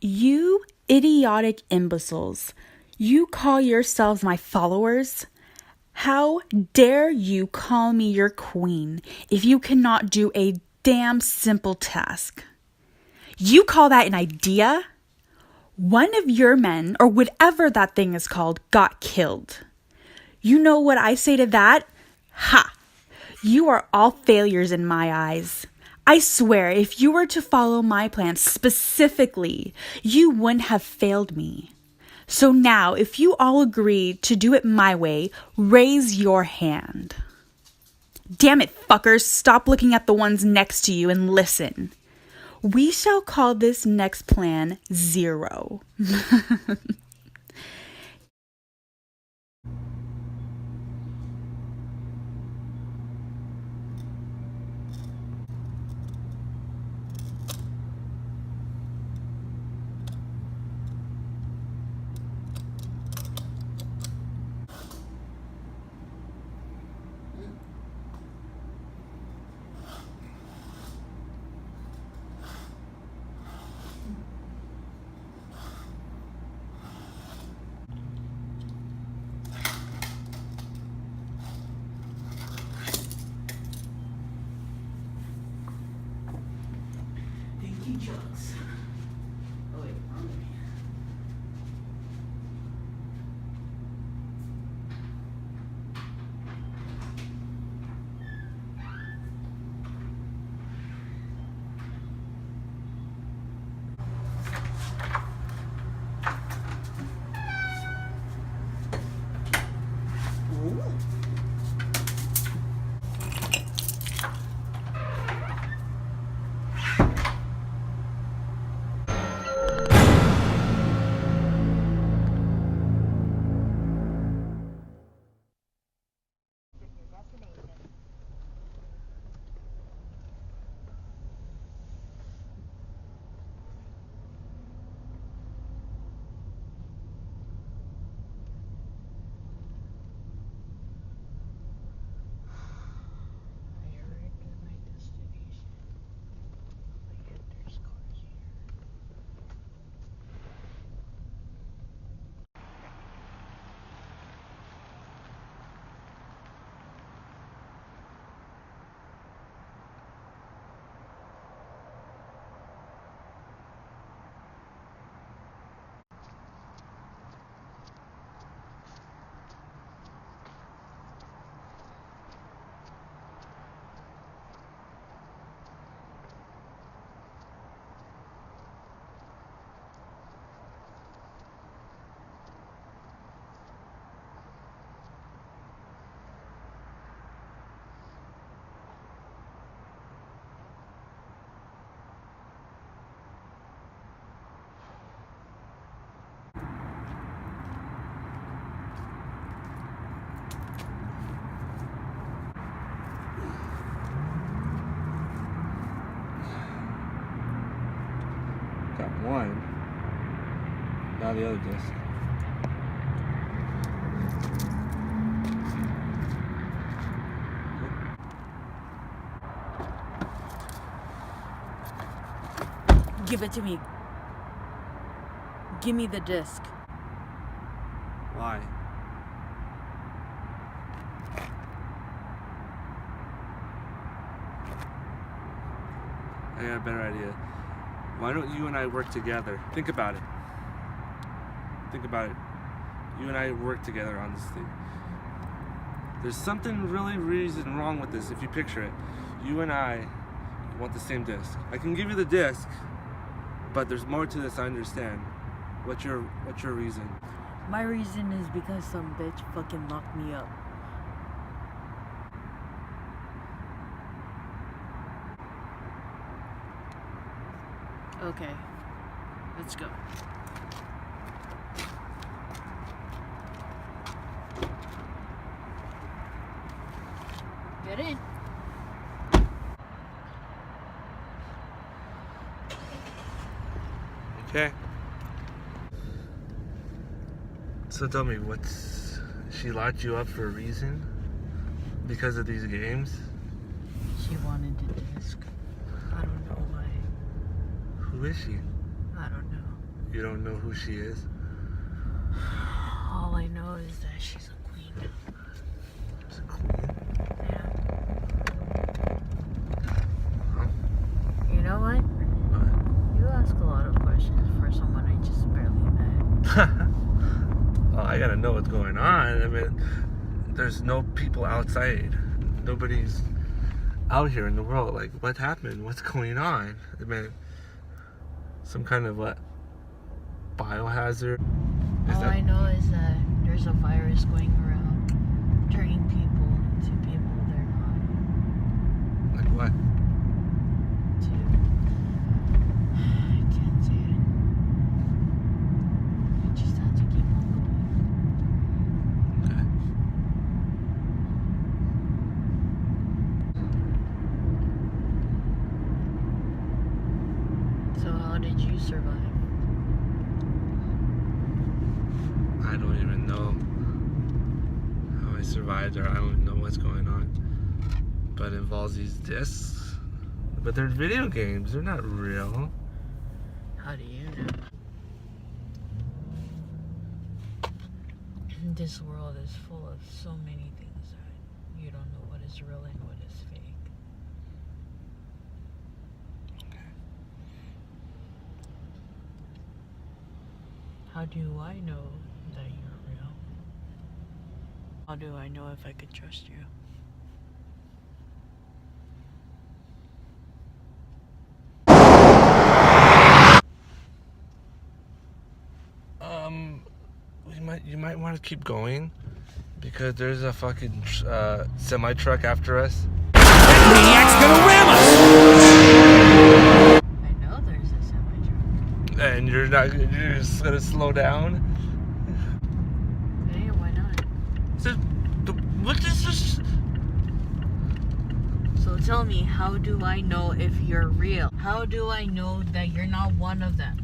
You idiotic imbeciles. You call yourselves my followers? How dare you call me your queen if you cannot do a damn simple task? You call that an idea? One of your men, or whatever that thing is called, got killed. You know what I say to that? Ha! You are all failures in my eyes. I swear, if you were to follow my plan specifically, you wouldn't have failed me. So now, if you all agree to do it my way, raise your hand. Damn it, fuckers, stop looking at the ones next to you and listen. We shall call this next plan 0. Drugs. Oh wait, wrong way. Got one. Now the other disc. Give it to me. Give me the disc. Why? I got a better idea. Why don't you and I work together? Think about it. Think about it. You and I work together on this thing. There's something really reason wrong with this if you picture it. You and I want the same disc. I can give you the disc, but there's more to this, I understand. What's your reason? My reason is because some bitch fucking locked me up. Okay, let's go. Get in. Okay. So tell me, she locked you up for a reason? Because of these games? She wanted the disc. I don't know why. Who is she? I don't know. You don't know who she is? All I know is that she's a queen. She's a queen? Yeah. Huh? You know what? What? You ask a lot of questions for someone I just barely met. Well, I gotta know what's going on. I mean, there's no people outside. Nobody's out here in the world. Like, what happened? What's going on? I mean, some kind of what? Biohazard? All I know is that there's a virus going around, turning people into people they're not. Like what? I can't say it. I just have to keep on going. Okay. So how did you survive? I don't even know how I survived, or I don't even know what's going on. But it involves these discs. But they're video games, they're not real. How do you know? This world is full of so many things that you don't know what is real and what is fake. How do I know that you're real? How do I know if I could trust you? You might want to keep going because there's a fucking semi truck after us. Maniac's gonna ram us! I know there's a semi-truck. And you're just gonna slow down. Hey, why not? What is this? So tell me, how do I know if you're real? How do I know that you're not one of them?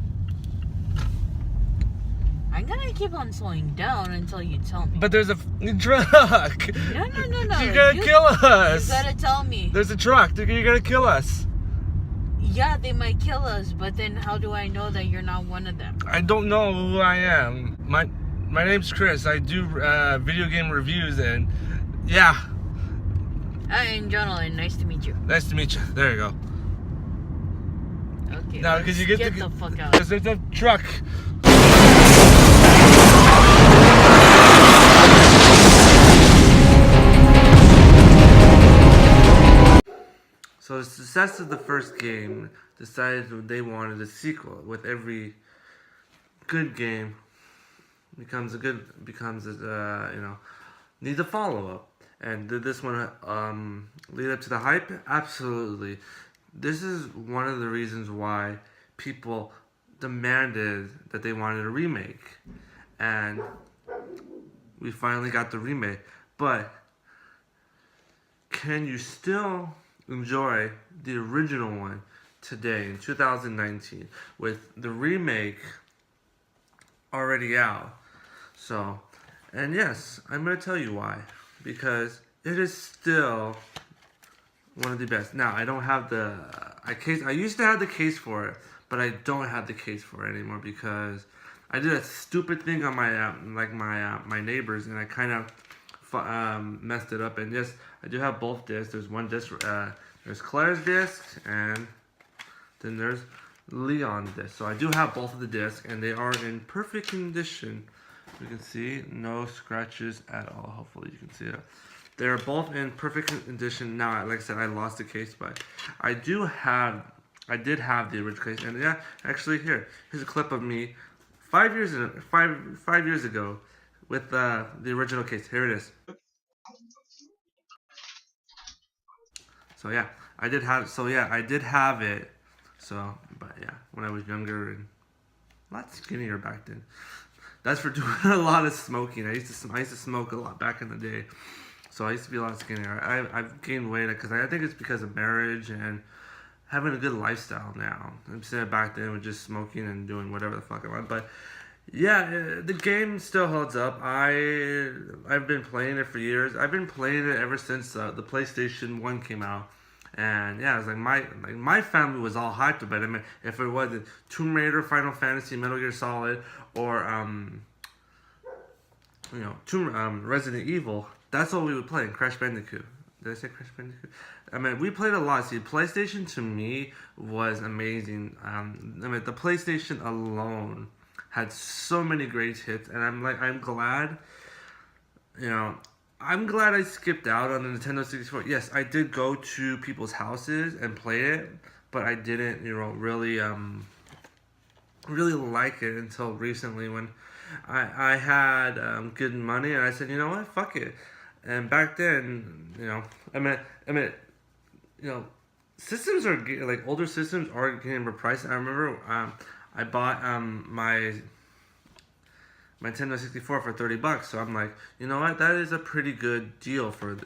I'm gonna keep on slowing down until you tell me. But there's a truck. No. You're gonna kill us. You gotta tell me. There's a truck. You're gonna kill us. Yeah, they might kill us, but then how do I know that you're not one of them? I don't know who I am. My name's Chris. I do video game reviews, and yeah. I'm Jonathan. Nice to meet you. Nice to meet you. There you go. Okay. Now, because you get the fuck out. Because there's a truck. So the success of the first game decided they wanted a sequel. With every good game becomes a needs a follow up. And did this one lead up to the hype? Absolutely. This is one of the reasons why people demanded that they wanted a remake, and we finally got the remake. But can you still enjoy the original one today in 2019 with the remake already out? So, and yes, I'm going to tell you why. Because it is still one of the best. Now, I don't have the case. I used to have the case for it, but I don't have the case for it anymore because I did a stupid thing on my my neighbors, and I kind of messed it up. And yes, I do have both discs. There's one disc. There's Claire's disc, and then there's Leon's disc. So I do have both of the discs, and they are in perfect condition. You can see no scratches at all. Hopefully you can see it. They're both in perfect condition. Now, like I said, I lost the case, but I did have the original case. And yeah, actually here's a clip of me 5 years ago with the original case. Here it is. So yeah, I did have it. So, but yeah, when I was younger and a lot skinnier back then. That's for doing a lot of smoking. I used to smoke a lot back in the day, so I used to be a lot skinnier. I've gained weight because I think it's because of marriage and having a good lifestyle now. Instead of back then with just smoking and doing whatever the fuck I want. But yeah, the game still holds up. I've been playing it for years. I've been playing it ever since the PlayStation 1 came out, And yeah, it was like my family was all hyped about it. I mean, if it was Tomb Raider, Final Fantasy, Metal Gear Solid, or Resident Evil, that's what we would play. And Crash Bandicoot. Did I say Crash Bandicoot? I mean, we played a lot. See, PlayStation to me was amazing. I mean, the PlayStation alone had so many great hits, and I'm glad, I'm glad I skipped out on the Nintendo 64. Yes, I did go to people's houses and play it, but I didn't, really like it until recently when I had good money, and I said, you know what, fuck it. And back then, systems are like older systems are getting overpriced. I remember I bought my Nintendo 64 for $30, so I'm like, you know what, that is a pretty good deal for,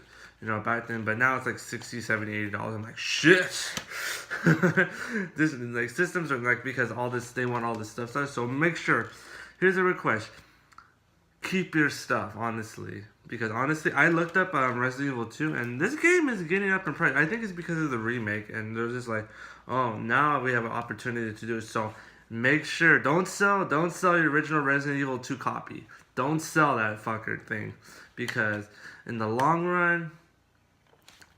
back then. But now it's like $60, $70, $80. I'm like, shit. This like systems are like, because they want all this stuff. So make sure. Here's a request. Keep your stuff, honestly. Because honestly, I looked up Resident Evil 2, and this game is getting up in price. I think it's because of the remake, and they're just like, oh, now we have an opportunity to do it. So make sure, don't sell your original Resident Evil 2 copy. Don't sell that fucker thing, because in the long run,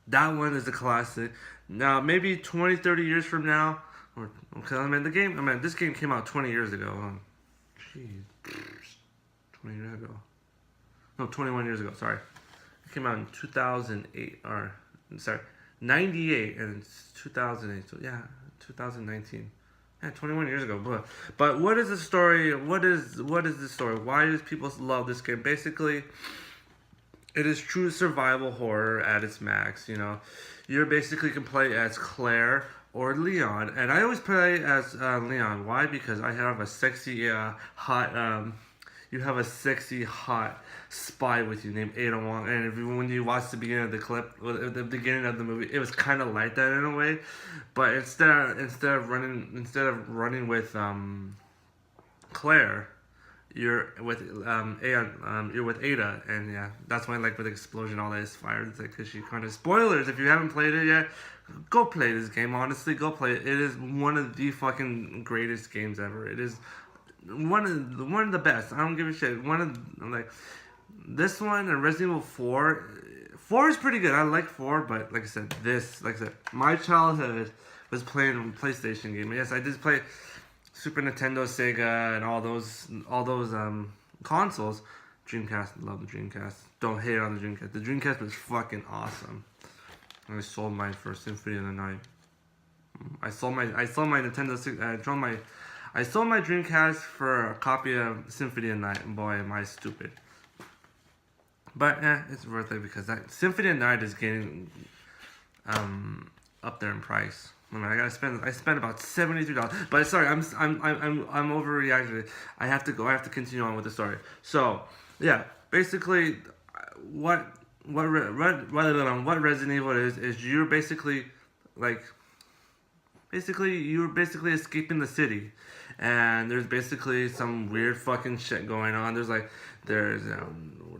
that one is a classic. Now, maybe 20, 30 years from now, this game came out 20 years ago. Jeez, 20 years ago. No, 21 years ago, sorry. It came out in 2008, 98, and it's 2008, so yeah, 2019. Yeah, 21 years ago. But what is the story? What is the story? Why do people love this game? Basically, it is true survival horror at its max, You basically can play as Claire or Leon, and I always play as Leon. Why? Because I have a sexy, hot, you have a sexy, hot spy with you named Ada Wong, and when you watch the beginning of the clip, the beginning of the movie, it was kind of like that in a way, but instead of running with Claire, you're with Ada, and yeah, that's why I like with the explosion, all that is fire. It's like, cause she kind of spoilers if you haven't played it yet. Go play this game. Honestly, go play it. It is one of the fucking greatest games ever. It is one of the best. I don't give a shit. This one and Resident Evil 4. 4 is pretty good. I like 4, but like I said, my childhood was playing PlayStation game. Yes, I did play Super Nintendo, Sega, and all those consoles. Dreamcast, love the Dreamcast. Don't hate on the Dreamcast. The Dreamcast was fucking awesome. And I sold mine for Symphony of the Night. I sold my Nintendo. I sold my Dreamcast for a copy of Symphony of the Night. Boy, am I stupid. But it's worth it because that Symphony of the Night is getting up there in price. I mean, I spent about $73. But sorry, I'm overreacting. I have to go. I have to continue on with the story. So yeah, basically, what Resident Evil is you're basically escaping the city, and there's basically some weird fucking shit going on. There's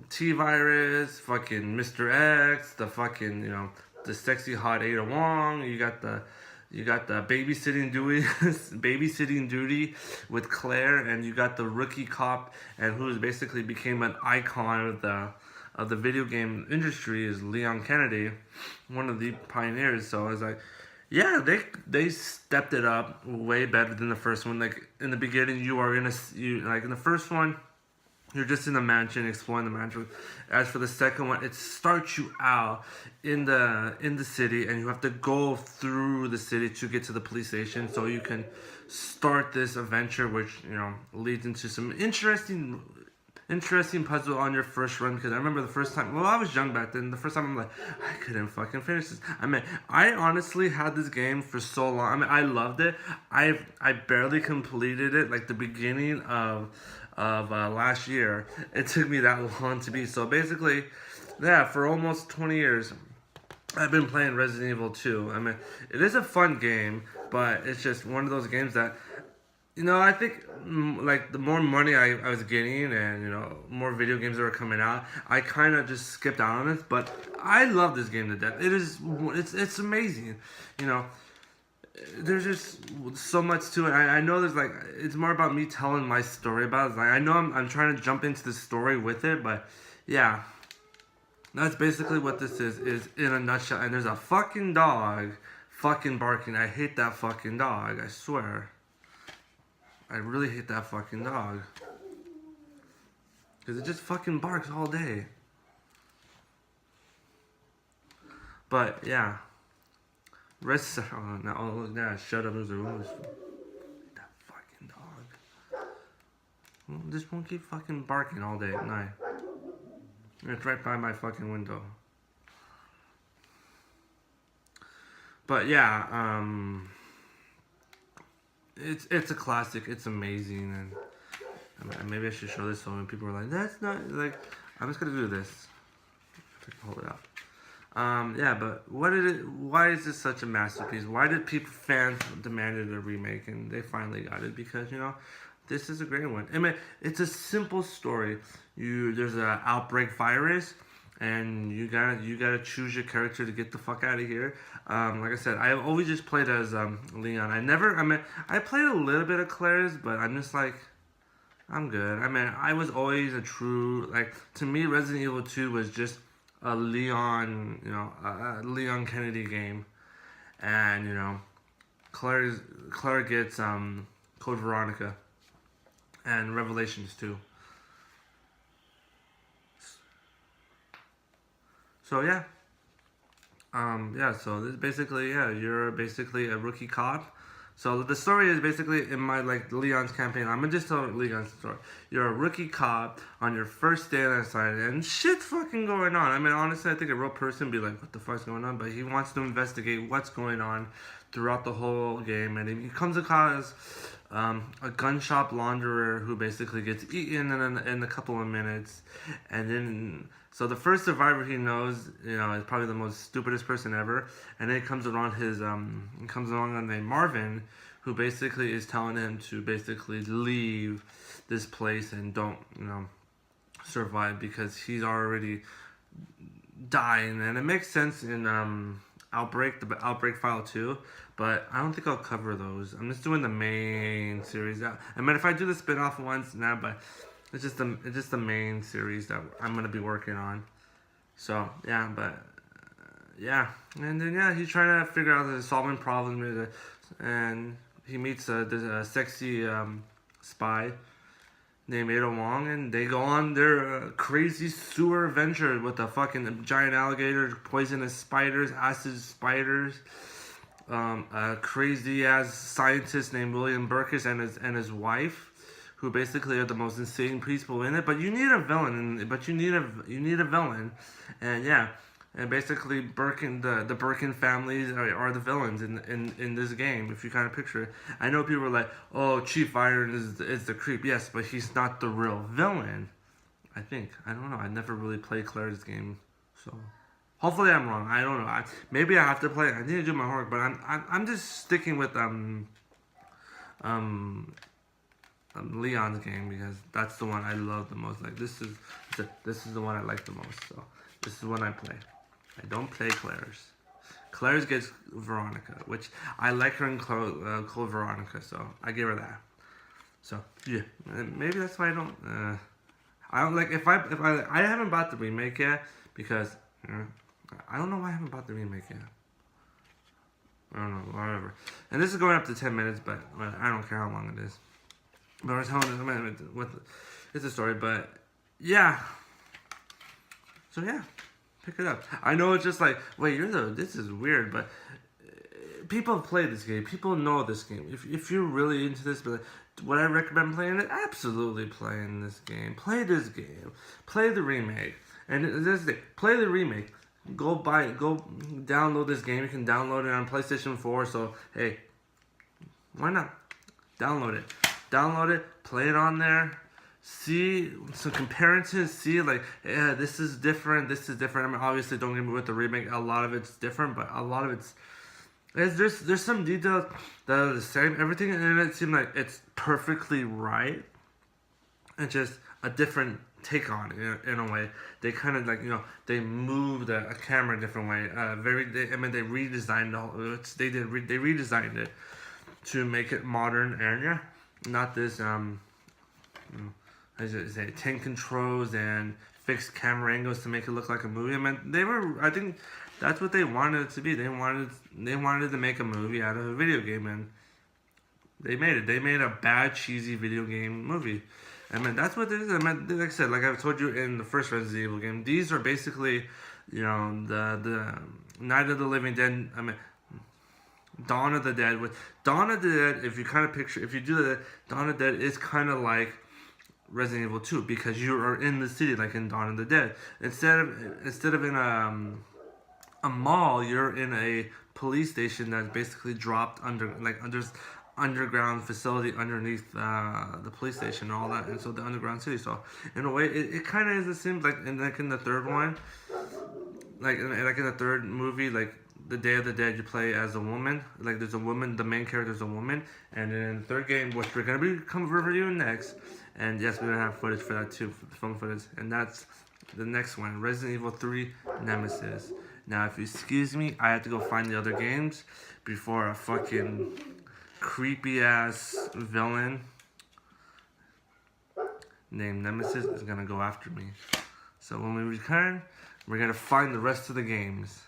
T-Virus, fucking Mr. X, the fucking the sexy hot Ada Wong. You got the babysitting duty with Claire, and you got the rookie cop, and who's basically became an icon of the video game industry is Leon Kennedy, one of the pioneers. So I was like, yeah, they stepped it up way better than the first one. Like in the beginning, in the first one, you're just in the mansion, exploring the mansion. As for the second one, it starts you out in the city, and you have to go through the city to get to the police station, so you can start this adventure, which leads into some interesting puzzle on your first run. Because I remember the first time, I was young back then. The first time I'm like, I couldn't fucking finish this. I mean, I honestly had this game for so long. I mean, I loved it. I barely completed it. Like the beginning of last year, it took me that long to beat. So basically, yeah, for almost 20 years, I've been playing Resident Evil 2. I mean, it is a fun game, but it's just one of those games that You know, I think like the more money I was getting, and you know, more video games that were coming out, I kind of just skipped out on it. But I love this game to death. It's amazing. You know, there's just so much to it. I know there's like, it's more about me telling my story about it. Like, I know I'm trying to jump into the story with it, but yeah, that's basically what this is in a nutshell. And there's a fucking dog fucking barking. I hate that fucking dog, I swear. I really hate that fucking dog. Because it just fucking barks all day. But, yeah. Rest... Oh, no, look now. Shut up. There's a room. That fucking dog. Well, this won't keep fucking barking all day at night. It's right by my fucking window. But, yeah, It's a classic. It's amazing, and I mean, maybe I should show this so when people are like, "That's not like." I'm just gonna do this. Hold it up. Yeah, but why is this such a masterpiece? Why did fans demanded a remake, and they finally got it? Because you know, this is a great one. I mean, it's a simple story. There's an outbreak virus, and you gotta choose your character to get the fuck out of here. Like I said, I always just played as Leon. I played a little bit of Claire's, but I'm just like, I'm good. I mean, I was always a true, like, to me, Resident Evil 2 was just a Leon, you know, a Leon Kennedy game, and you know, Claire gets Code Veronica, and Revelations 2. So yeah. So this basically, you're basically a rookie cop. So the story is basically in my, like, Leon's campaign. I'm gonna just tell Leon's story. You're a rookie cop on your first day on assignment, and shit's fucking going on. I mean, honestly, I think a real person would be like, what the fuck's going on? But he wants to investigate what's going on throughout the whole game, and he comes across a gun shop launderer who basically gets eaten in a couple of minutes, and then so the first survivor he knows, you know, is probably the most stupidest person ever, and then it comes along named Marvin, who basically is telling him to basically leave this place and don't, you know, survive because he's already dying, and it makes sense in the Outbreak File 2, but I don't think I'll cover those. I'm just doing the main series. I mean, if I do the spin-off once, but it's just the main series that I'm gonna be working on. So yeah, yeah, and then he's trying to figure out solving problems, and he meets a sexy spy named Ada Wong, and they go on their crazy sewer adventure with a fucking giant alligator, poisonous spiders, acid spiders, a crazy ass scientist named William Burkus and his wife, who basically are the most insane people in it. But you need a villain, you need a villain, and yeah. And basically, the Birkin families are the villains in this game, if you kind of picture it. I know people are like, oh, Chief Iron is the creep. Yes, but he's not the real villain, I think. I don't know. I never really played Claire's game, so hopefully I'm wrong. I don't know. Maybe I have to play it. I need to do my homework, but I'm just sticking with Leon's game because that's the one I love the most. Like this is the one I like the most. So this is the one I play. I don't play Claire's. Claire's gets Veronica, which I like her in Code Veronica, so I give her that. So yeah, maybe that's why I don't like I haven't bought the remake yet because I don't know why I haven't bought the remake yet. I don't know, whatever. And this is going up to 10 minutes, but I don't care how long it is. But I was telling it's a story, but yeah. So yeah. Pick it up. I know it's just like, wait, this is weird, but people have played this game. People know this game. If you're really into this, but would I recommend playing it? Absolutely playing this game. Play this game. Play the remake. And this is it. Play the remake. Go download this game. You can download it on PlayStation 4, so hey, why not? Download it, play it on there. See some comparisons. See like, yeah, this is different. I mean, obviously, don't get me with the remake. A lot of it's different, but a lot of it's There's some details that are the same. Everything in it seemed like it's perfectly right. It's just a different take on it in a way. They kind of like, you know, they moved a camera a different way. They redesigned the whole. They redesigned it to make it modern and yeah, not this as I say, 10 controls and fixed camera angles to make it look like a movie. I mean, I think that's what they wanted it to be. They wanted to make a movie out of a video game, and they made it. They made a bad, cheesy video game movie. I mean, that's what it is. I mean, like I said, like I've told you in the first Resident Evil game, these are basically, you know, the Night of the Living Dead. I mean, Dawn of the Dead. With Dawn of the Dead, if you kind of picture, if you do that, Dawn of the Dead is kind of like Resident Evil 2 because you are in the city, like in Dawn of the Dead. Instead of in a mall, you're in a police station that's basically dropped under underground facility underneath the police station and all that, and so the underground city. So in a way, it kind of is the same. Like in the third one, like in the third movie, like the Day of the Dead, you play as a woman. Like there's a woman, the main character is a woman, and then in the third game, which we're gonna be reviewing next, and yes, we're gonna have footage for that too, film footage, and that's the next one, Resident Evil 3 Nemesis. Now, if you excuse me, I have to go find the other games before a fucking creepy ass villain named Nemesis is gonna go after me. So when we return, we're gonna find the rest of the games.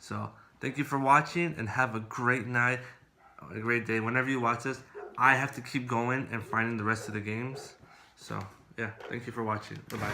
So thank you for watching and have a great night, a great day. Whenever you watch this, I have to keep going and finding the rest of the games. So yeah, thank you for watching. Bye bye.